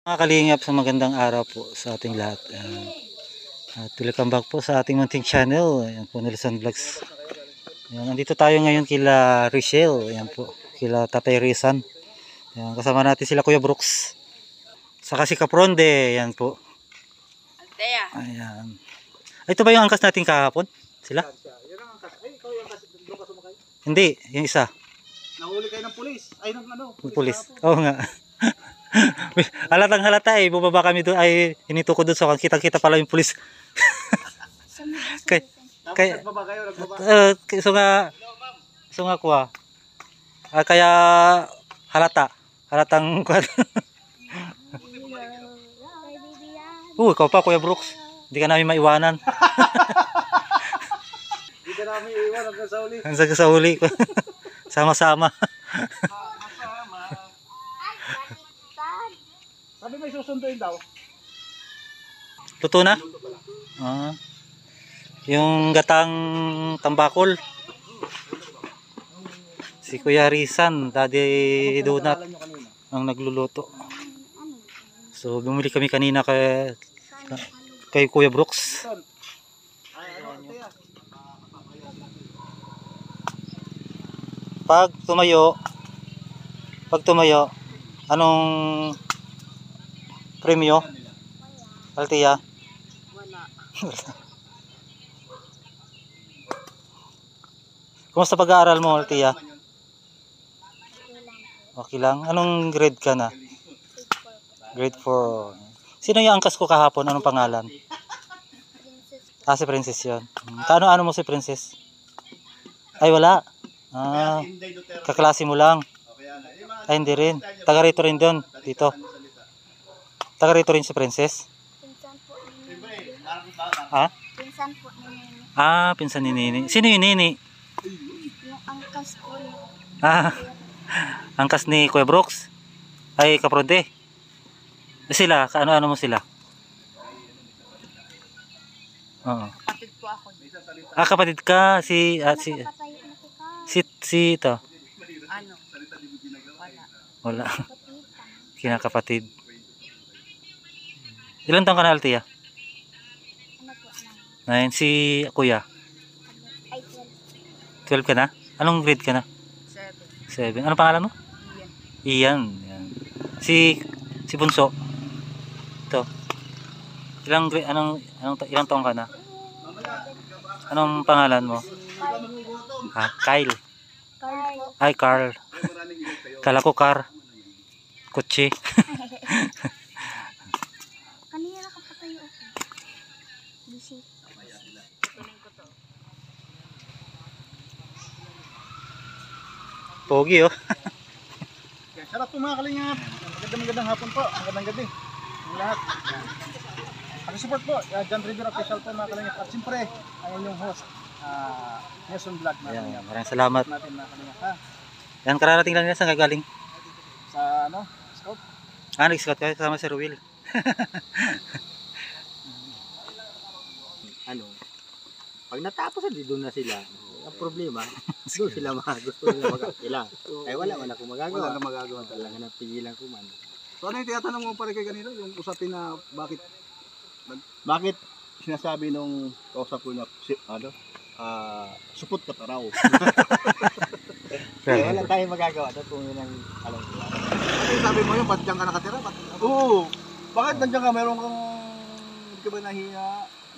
Mga kalingap, sa magandang araw po sa ating lahat. At welcome back po sa ating munting channel. Ayan po, Nelson Vlogs. Ayan, nandito tayo ngayon kila Richelle. Ayan po, kila Tatay Rizan. Ayan, kasama natin sila Kuya Brooks. Saka si Kapronde. Ayan po. Ayan. Ito ba yung angkas natin kahapon? Sila? Yan ang angkas. Ay, ikaw yung angkas. Doon ka sumakay. Hindi, yung isa. Nahuli kayo ng pulis. Ay, ng ano? Pulis. Oo nga. Halatang halata eh. Bumaba kami doon. Ay, hinito ko doon. So, kitang-kita pala yung pulis. Kay, Tapos nagbaba kayo, nagbaba. so nga kuha. Kaya halatang kuha. Ikaw pa Kuya Brooks. Hindi ka namin maiwanan. Hindi ka namin iiwan hanggang sa uli. Hanggang sa huli. Sama-sama. Sabi may susunduin daw. Luto na? Yung gatang tambakol. Si Kuya Rizan, Daddy Donut ang nagluluto. So bumili kami kanina kay Kuya Brooks. Pag tumayo, anong premyo? Altia? Wala. Kumusta pag-aaral mo, Altia? Okay lang. Anong grade ka na? Grade 4. Sino yung angkas ko kahapon? Anong pangalan? Si Princess yun. Ano mo si Princess? Ay, wala. Kaklase mo lang. Ay, hindi rin. Taga rito rin doon. Dito. Taga rito rin si Princess. Pinsan po ni Ha? Pinsan po ni Nini. Pinsan ni Nini. Sino yung Nini? Yung angkas po ni Angkas ni Kuya Brooks? Ay, Kapronde. Sila, ano mo sila? Oo. Kapatid po ako. Kapatid ka, si ito. Ano? Wala. Wala. Kinakapatid. Ilan taong ka na, Altia? Ano po lang? 9. Si Kuya? Ay, 12 ka na? Anong grade ka na? 7. 7. Anong pangalan mo? Iyan. Iyan. Si Bunso? Ito. Ilang taong ka na? Anong pangalan mo? Kyle. Carl. Ay, Carl. Kala ko Car. Kutsi. Kanina nakapatayo ako. Busy. Pogi oh. Sarap po mga kalingap. Magandang hapon po. Magandang gabi. Ang lahat. Pakisupport po. John Rivera official po mga kalingap. At siyempre, ang inyong host. Nelson Vlog mga kalingap. Maraming salamat. Natin mga kalingap ha. Yan, kararating lang yan. Saan gagaling? Sa ano? Scout. Nag-scout kayo kasama si Ruel. Pag natapos doon na sila. Ang problema, doon sila gusto nila mag-apila. Ay wala man ako magagawa. Wala na magagawa talaga. Kailangan na pigilan ko man. So ano yung tinatanong mo pare kay kanino? Yung usapin na bakit sinasabi nung kausap ko na supot ka raw. Kaya wala tayong magagawa doon kung yun ang alam ko. Ay, sabi mo yun, ba't dyan ka nakatira? Oo. Bakit nandiyan ka? Meron kang hindi ka ba nahiya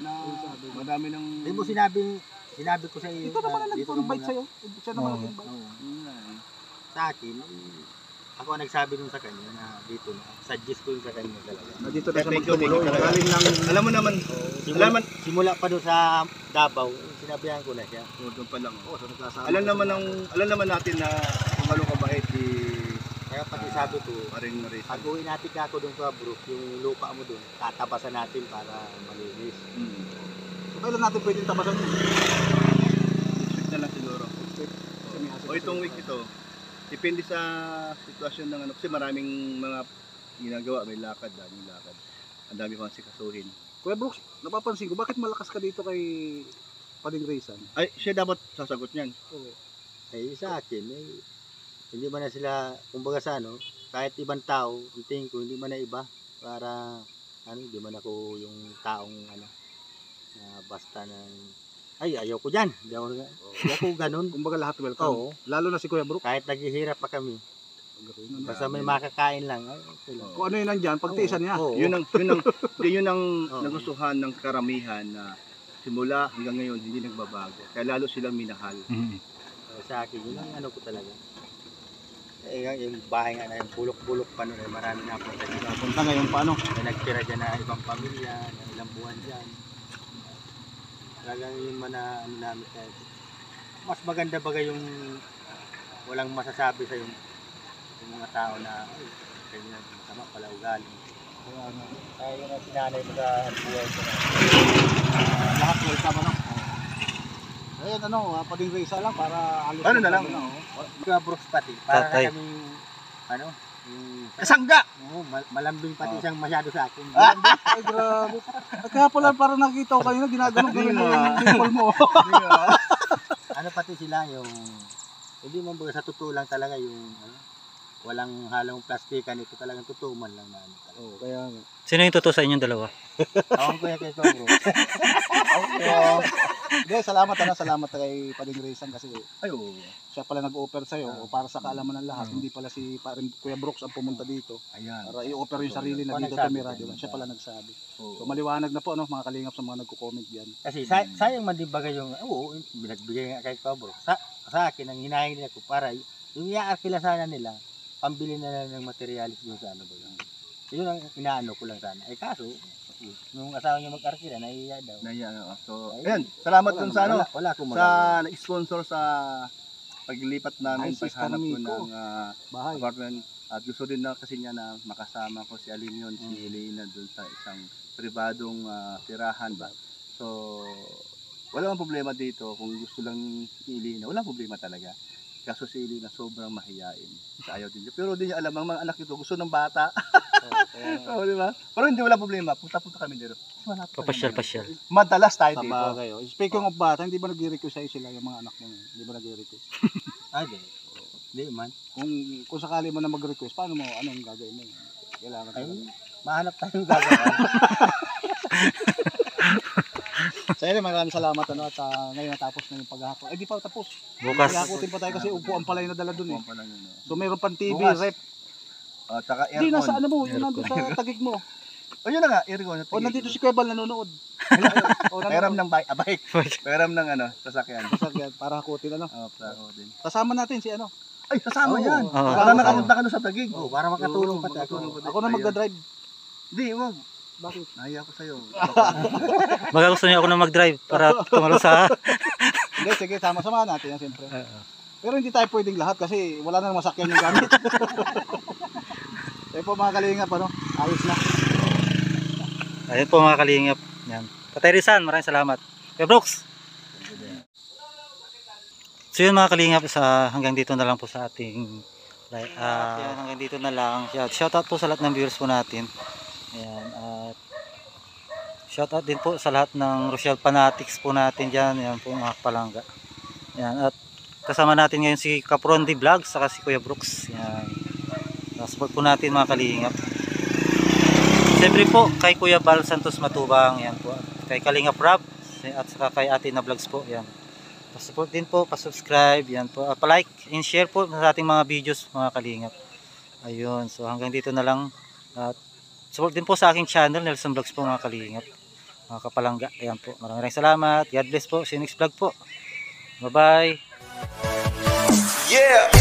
na madami ng... Hindi mo sinabi ko sa iyo. Ito naman na nag-invite sa'yo. Siya naman nag-invite. Sa akin, ako ang nagsabi nun sa kanya na dito na. Suggest ko yun sa kanya talaga. Na dito na siya magtulong. Galing ng... Alam mo naman. Simula pa doon sa Davao, sinabihan ko na siya. Doon pa lang. Alam naman natin na kung ano kabait Kaya pati sabi ko, pag uwi natin ako doon sa Brook, yung lupa mo doon, tatabasan natin para malinis. Kailan natin pwedeng tabasan yun? Week na lang siguro. O itong week ito, depende sa sitwasyon ng ano. Kasi maraming mga ginagawa, may lakad, daming lakad. Ang dami pang sikasuhin. Kuya Brooks, napapansin ko, bakit malakas ka dito kay Pading Rizan? Ay, siya dapat sasagot niyan. Oo. Ay, sa akin, hindi man na sila, kumbaga sa ano, kahit ibang tao, ang tingin ko, hindi man na iba. para hindi man ako yung taong na basta na ayaw ko diyan. Hindi ako ganun. Kumbaga lahat welcome. Oo. Lalo na si Kuya Brooks. Kahit naghihirap pa kami. Basta may makakain lang. Ay, okay lang. Kung ano yun nandyan, pagtiisan niya. Oo. Yun ang nagustuhan ng karamihan na simula hanggang ngayon hindi nagbabago. Kaya lalo silang minahal. Sa akin, yun ang ko talaga. Yung bahay nga na yung bulok-bulok pa noon, marami na po. Punta ngayon paano? May nagtira dyan na ibang pamilya, na ilang buwan dyan. Talagang yun man na namin kahit. Mas maganda bagay yung walang masasabi sa yung mga tao na kanya masama pala ugali. Kaya yun ang sinanay mo sa buhay ko na. Lahat welcome Ayan Pading Reza lang para alos. Ano na lang? Kuya Brooks pati. Para Tatay. na kaming yung Kasangga! malambing pati siyang masyado sa akin. Ay, grabe. Kaya pala para nakita ko kanina, ginaganon mo yung dimple mo. Pati sila yung, hindi man baga sa totoo lang talaga yung, walang halong plastikan, ito talagang totoo man lang na. Oo, kaya Sino yung totoo sa inyong dalawa? Awang ko yan kay Kongro. Hindi, salamat kay Pading Reza kasi Ayo. siya pala nag-offer sa'yo o para sa kaalaman ng lahat, hindi pala si Kuya Brooks ang pumunta dito Ayan. para i-offer yung sarili na dito Nagsabi tumira, tayo. diba? Siya pala nagsabi. So Oo. maliwanag na po mga kalingap sa mga nagko-comment diyan. Kasi sayang man din bagay yung, binagbigay nga kay Kongro. Sa akin, ang hinahin nila ko para yung iaakila sana nila, pambili na lang ng materialis doon sa ba yun. Yun ang inaano ko lang sana. Kaso, nung asawa niya mag-arkila, nahiya daw. So, ayan, salamat dun sa Wala akong sa nag-sponsor sa paglipat namin, Ay, sis, paghanap ko ano, ng bahay. apartment. At gusto din na kasi niya na makasama ko si Aline yun, si Elena dun sa isang pribadong tirahan ba. So, wala mang problema dito kung gusto lang ni Elena, walang problema talaga. Kaso si Elena sobrang mahiyain. Ayaw din niya. Pero di niya alam, ang mga anak ito gusto ng bata. Oo, di ba? Pero hindi wala problema. Punta-punta kami dito. Papasyal-pasyal. Madalas tayo Sa dito. bagay. Speaking of bata, hindi ba nag-request sa'yo sila yung mga anak mo? Hindi ba nag-request? Hindi man. Kung sakali mo na mag-request, paano mo, anong gagawin mo? Kailangan Ay, talaga. mahanap tayong gagawin. Sa inyo, maraming salamat at ngayon natapos na yung paghahakot. Ay, di pa tapos. Bukas. Paghahakotin pa tayo kasi upuan pala yung nadala dun eh. Pala yun, no? So mayroon pang TV, Bukas. rep. Tsaka Hindi, aircon. nasa ano mo, yun nandun sa tagig mo. O yun na nga, aircon. O nandito si Kuya Bal nanonood. O Pairam nanonood. ng bike. Pairam ng sasakyan. Sasakyan, para hakutin Plano din. Kasama natin si ano. Ay, kasama Oo. yan. Oo. Para nakapunta ka doon sa Taguig. Para makatulong pati ako. Ako na magdadrive. Hindi, wag. Bakit? Nahiya ko sa'yo. Baka gusto niya ako na mag-drive para tumalo sa... Hindi, sige, sama-sama natin yan siyempre. Pero hindi tayo pwedeng lahat kasi wala nang masakyan yung gamit. Eh po mga kalingap, ayos na. Ayun po mga kalingap. Yan. Tatay Rizan, maraming salamat. Kuya Brooks. So yun mga kalingap, hanggang dito na lang po sa ating hanggang dito na lang. Shoutout po sa lahat ng viewers po natin. Ayan, at shoutout din po sa lahat ng Rochelle Fanatics po natin dyan. Ayan po mga palangga. Ayan, at kasama natin ngayon si Caprondi Vlog saka si Kuya Brooks. Ayan. Support po natin mga kalingap. Siyempre po kay Kuya Bal Santos Matubang. Ayan po. Kay Kalingap Rob at saka kay Ate na Vlogs po. Ayan. Pa-support din po, pa-subscribe. Ayan po. Pa-like and share po sa ating mga videos mga kalingap. Ayun. So hanggang dito na lang. At support din po sa aking channel, Nelson Vlogs po mga kalingap. Mga kapalangga. Ayan po. Maraming salamat. God bless po. See you next vlog po. Bye-bye. Yeah.